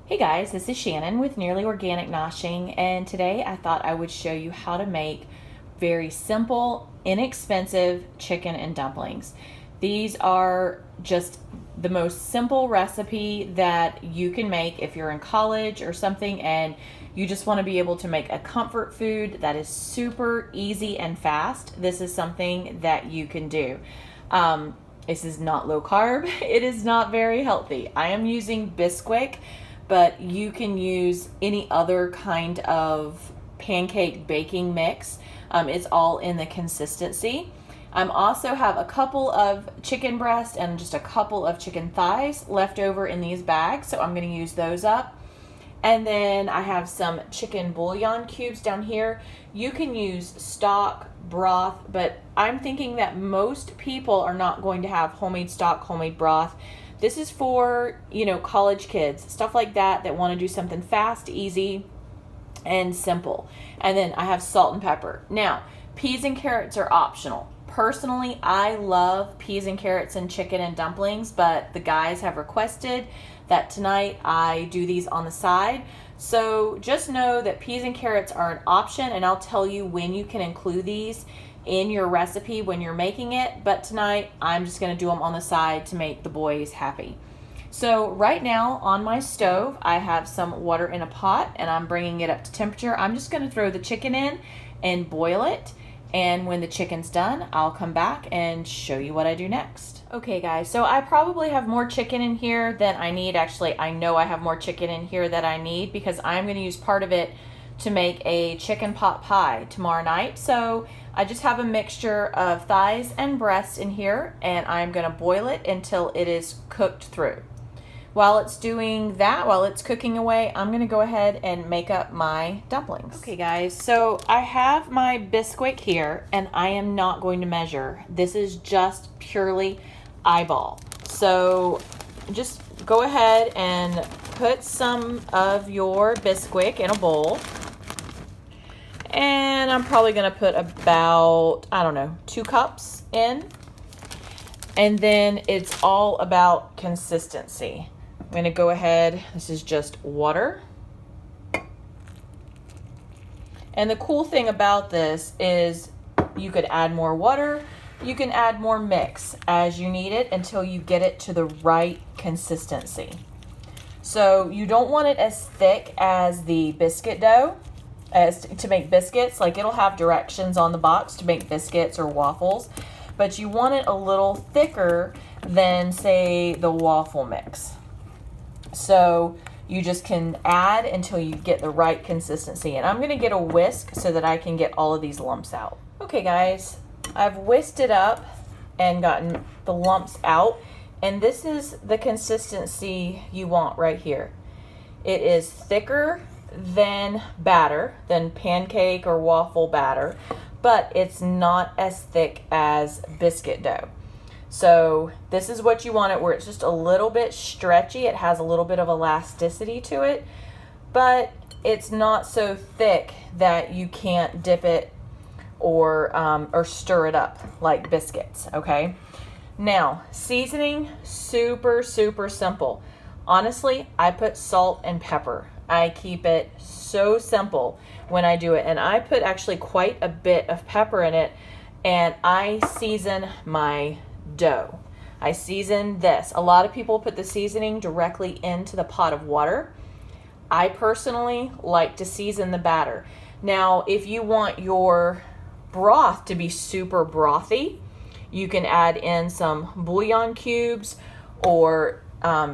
Hey guys, this is Shannon with Nearly Organic Noshing, and today I thought I would show you how to make very simple, inexpensive chicken and dumplings. These are just the most simple recipe that you can make if you're in college or something and you just want to be able to make a comfort food that is super easy and fast. This is something that you can do. This is not low carb. It is not very healthy. I am using Bisquick, but you can use any other kind of pancake baking mix. It's all in the consistency. I also have a couple of chicken breast and just a couple of chicken thighs left over in these bags, so I'm going to use those up. And then I have some chicken bouillon cubes down here. You can use stock, broth, but I'm thinking that most people are not going to have homemade stock, homemade broth. This is for, college kids, stuff like that want to do something fast, easy, and simple. And then I have salt and pepper. Now, peas and carrots are optional. Personally, I love peas and carrots and chicken and dumplings, but the guys have requested that tonight I do these on the side. So just know that peas and carrots are an option, and I'll tell you when you can include these in your recipe when you're making it, but tonight I'm just going to do them on the side to make the boys happy. So right now on my stove I have some water in a pot and I'm bringing it up to temperature. I'm just going to throw the chicken in and boil it, and when the chicken's done I'll come back and show you what I do next. Okay guys, so I probably have more chicken in here than I need. Actually, I know I have more chicken in here than I need because I'm going to use part of it to make a chicken pot pie tomorrow night. So I just have a mixture of thighs and breasts in here, and I'm going to boil it until it is cooked through. While it's doing that, while it's cooking away, I'm going to go ahead and make up my dumplings. Okay guys, so I have my Bisquick here, and I am not going to measure. This is just purely eyeball. So just go ahead and put some of your Bisquick in a bowl. And I'm probably going to put about, 2 cups in. And then it's all about consistency. I'm going to go ahead, this is just water. And the cool thing about this is you could add more water. You can add more mix as you need it until you get it to the right consistency. So you don't want it as thick as the biscuit dough. As to make biscuits, like it'll have directions on the box to make biscuits or waffles, but you want it a little thicker than, say, the waffle mix. So you just can add until you get the right consistency. And I'm going to get a whisk so that I can get all of these lumps out. Okay guys, I've whisked it up and gotten the lumps out, and this is the consistency you want right here. It is thicker than batter, than pancake or waffle batter, but it's not as thick as biscuit dough. So this is what you want it, where it's just a little bit stretchy. It has a little bit of elasticity to it, but it's not so thick that you can't dip it or stir it up like biscuits. Okay, now seasoning, super simple. Honestly, I put salt and pepper. I keep it so simple when I do it, and I put actually quite a bit of pepper in it, and I season my dough. I season this. A lot of people put the seasoning directly into the pot of water. I personally like to season the batter. Now, if you want your broth to be super brothy, you can add in some bouillon cubes or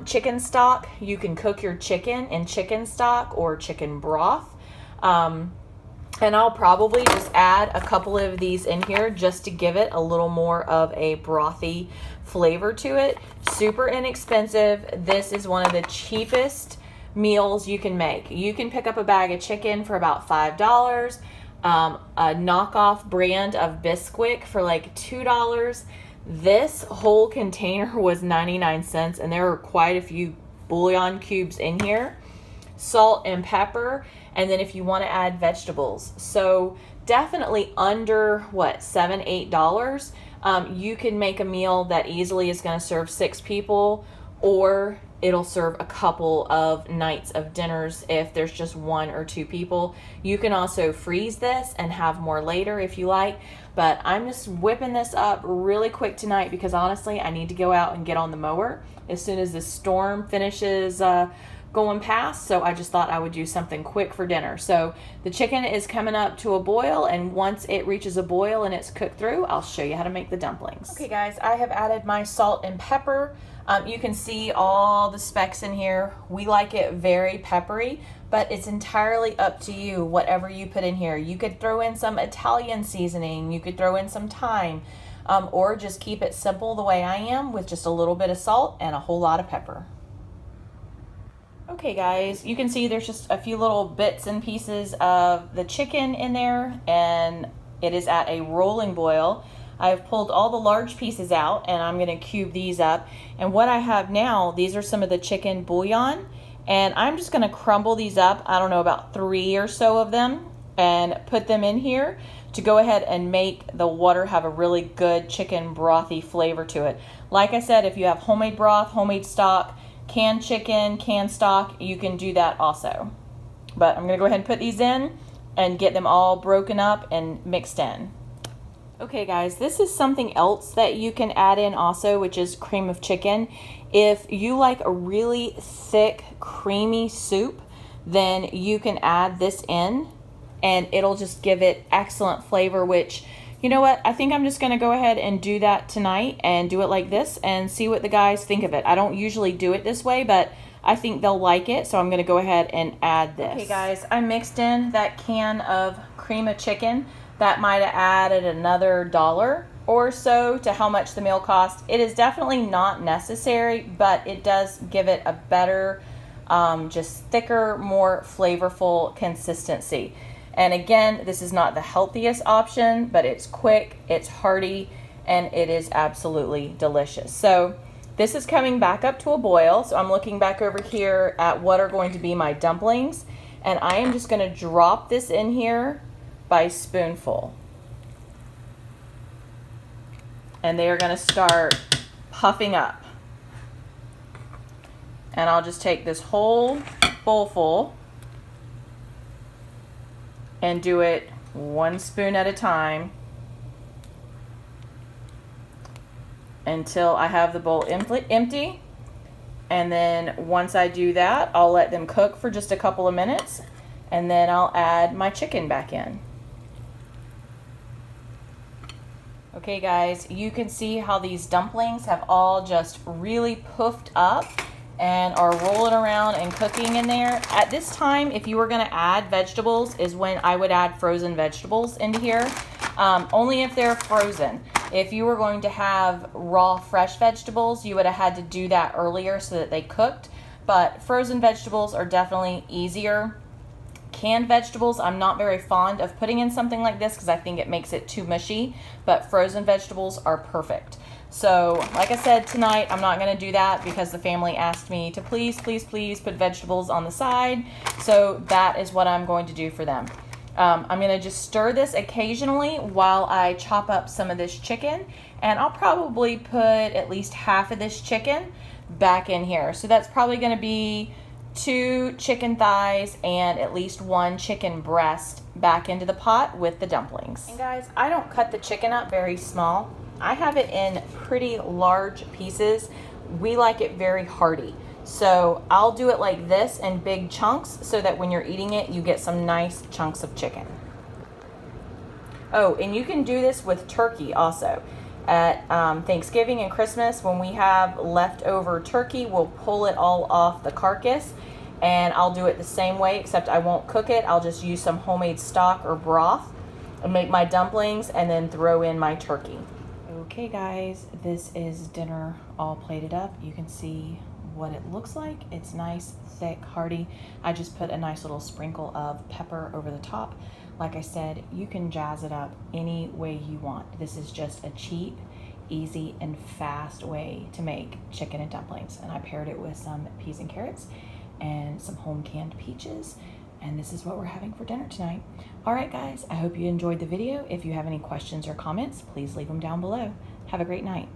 chicken stock. You can cook your chicken in chicken stock or chicken broth. And I'll probably just add a couple of these in here just to give it a little more of a brothy flavor to it. Super inexpensive. This is one of the cheapest meals you can make. You can pick up a bag of chicken for about $5. A knockoff brand of Bisquick for like $2. This whole container was 99 cents, and there are quite a few bouillon cubes in here. Salt and pepper, and then if you want to add vegetables. So definitely under, $7, $8. You can make a meal that easily is going to serve 6 people, or It'll serve a couple of nights of dinners if there's just 1 or 2 people. You can also freeze this and have more later if you like, but I'm just whipping this up really quick tonight because honestly, I need to go out and get on the mower as soon as this storm finishes going past. So I just thought I would do something quick for dinner. So the chicken is coming up to a boil, and once it reaches a boil and it's cooked through, I'll show you how to make the dumplings. Okay guys, I have added my salt and pepper. You can see all the specks in here. We like it very peppery, but it's entirely up to you, whatever you put in here. You could throw in some Italian seasoning, you could throw in some thyme, or just keep it simple the way I am with just a little bit of salt and a whole lot of pepper. Okay guys, you can see there's just a few little bits and pieces of the chicken in there, and it is at a rolling boil. I've pulled all the large pieces out and I'm gonna cube these up. And what I have now, these are some of the chicken bouillon, and I'm just gonna crumble these up, I don't know, about 3 or so of them, and put them in here to go ahead and make the water have a really good chicken brothy flavor to it. Like I said, if you have homemade broth, homemade stock, canned chicken, canned stock, you can do that also. But I'm gonna go ahead and put these in and get them all broken up and mixed in. Okay guys, this is something else that you can add in also, which is cream of chicken. If you like a really thick, creamy soup, then you can add this in and it'll just give it excellent flavor, which, you know what, I think I'm just gonna go ahead and do that tonight and do it like this and see what the guys think of it. I don't usually do it this way, but I think they'll like it, so I'm gonna go ahead and add this. Okay guys, I mixed in that can of cream of chicken. That might have added another $1 or so to how much the meal cost. It is definitely not necessary, but it does give it a better, just thicker, more flavorful consistency. And again, this is not the healthiest option, but it's quick, it's hearty, and it is absolutely delicious. So this is coming back up to a boil. So I'm looking back over here at what are going to be my dumplings, and I am just gonna drop this in here by spoonful. And they are gonna start puffing up. And I'll just take this whole bowl full and do it 1 spoon at a time until I have the bowl empty. And then once I do that, I'll let them cook for just a couple of minutes, and then I'll add my chicken back in. Okay guys, you can see how these dumplings have all just really puffed up and are rolling around and cooking in there. At this time, if you were gonna add vegetables, is when I would add frozen vegetables into here, only if they're frozen. If you were going to have raw, fresh vegetables, you would have had to do that earlier so that they cooked, but frozen vegetables are definitely easier. Canned vegetables, I'm not very fond of putting in something like this because I think it makes it too mushy, but frozen vegetables are perfect. So like I said, tonight I'm not going to do that because the family asked me to please put vegetables on the side. So that is what I'm going to do for them. I'm going to just stir this occasionally while I chop up some of this chicken, and I'll probably put at least half of this chicken back in here. So that's probably going to be 2 chicken thighs and at least 1 chicken breast back into the pot with the dumplings. And guys, I don't cut the chicken up very small. I have it in pretty large pieces. We like it very hearty. So I'll do it like this in big chunks so that when you're eating it, you get some nice chunks of chicken. Oh, and you can do this with turkey also. At Thanksgiving and Christmas, when we have leftover turkey, we'll pull it all off the carcass, and I'll do it the same way, except I won't cook it. I'll just use some homemade stock or broth and make my dumplings and then throw in my turkey. Okay guys, this is dinner all plated up. You can see what it looks like. It's nice, thick, hearty. I just put a nice little sprinkle of pepper over the top. Like I said, you can jazz it up any way you want. This is just a cheap, easy, and fast way to make chicken and dumplings. And I paired it with some peas and carrots and some home canned peaches. And this is what we're having for dinner tonight. All right, guys, I hope you enjoyed the video. If you have any questions or comments, please leave them down below. Have a great night.